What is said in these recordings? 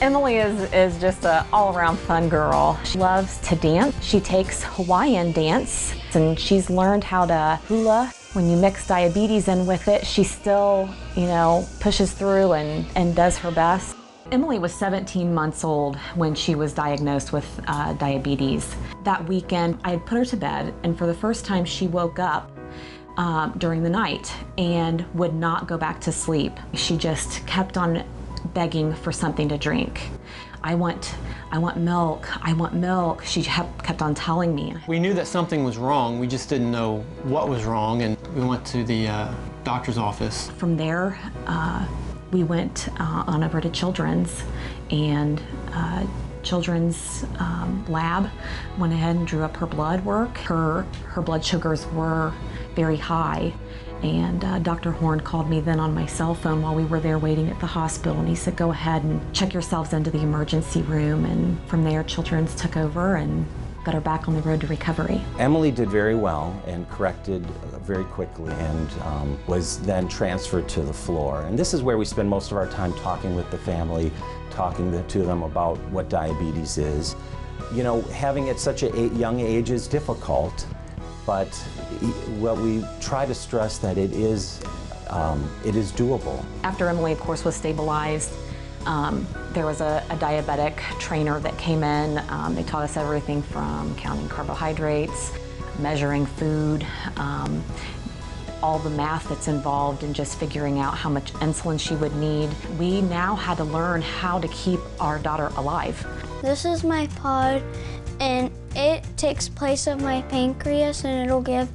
Emily is just an all-around fun girl. She loves to dance. She takes Hawaiian dance, and she's learned how to hula. When you mix diabetes in with it, she still, pushes through and does her best. Emily was 17 months old when she was diagnosed with diabetes. That weekend, I had put her to bed, and for the first time, she woke up during the night and would not go back to sleep. She just kept on begging for something to drink. I want milk, I want milk. She kept on telling me. We knew that something was wrong, we just didn't know what was wrong, and we went to the doctor's office. From there, we went on over to Children's, and Children's lab went ahead and drew up her blood work. Her blood sugars were very high, and Dr. Horn called me then on my cell phone while we were there waiting at the hospital, and he said, go ahead and check yourselves into the emergency room. And from there, Children's took over and got her back on the road to recovery. Emily did very well and corrected very quickly, and was then transferred to the floor. And this is where we spend most of our time talking with the family, talking to them about what diabetes is. Having at such a young age is difficult, but what we try to stress that it is doable. After Emily, of course, was stabilized, there was a diabetic trainer that came in. They taught us everything from counting carbohydrates, measuring food, all the math that's involved in just figuring out how much insulin she would need. We now had to learn how to keep our daughter alive. This is my pod, and it takes place of my pancreas, and it'll give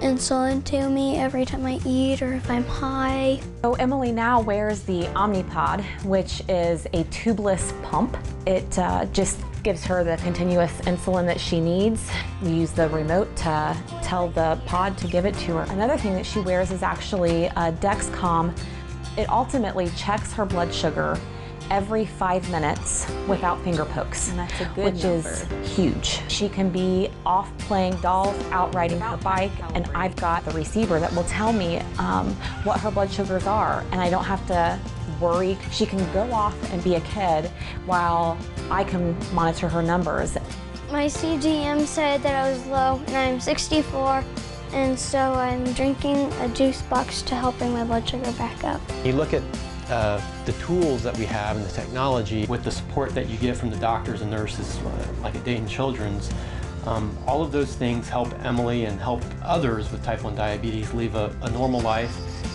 insulin to me every time I eat or if I'm high. So Emily now wears the Omnipod, which is a tubeless pump. It just gives her the continuous insulin that she needs. We use the remote to tell the pod to give it to her. Another thing that she wears is actually a Dexcom. It ultimately checks her blood sugar every 5 minutes without finger pokes. And that's a good which number. Is huge. She can be off playing dolls, out riding her bike, and I've got the receiver that will tell me what her blood sugars are, and I don't have to worry. She can go off and be a kid while I can monitor her numbers. My CGM said that I was low, and I'm 64, and so I'm drinking a juice box to help bring my blood sugar back up. You look at the tools that we have and the technology with the support that you get from the doctors and nurses like at Dayton Children's, all of those things help Emily and help others with type 1 diabetes live a normal life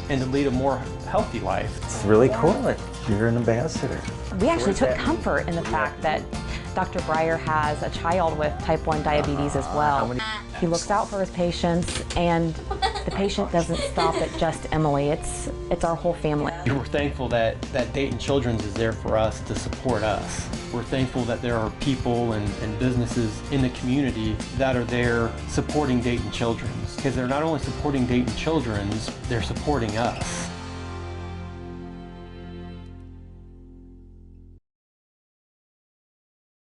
and to lead a more healthy life. It's really cool that you're an ambassador. We actually took comfort in the fact that Dr. Breyer has a child with type 1 diabetes as well. He looks out for his patients, and the patient doesn't stop at just Emily. It's our whole family. We're thankful that Dayton Children's is there for us to support us. We're thankful that there are people and businesses in the community that are there supporting Dayton Children's, because they're not only supporting Dayton Children's, they're supporting us.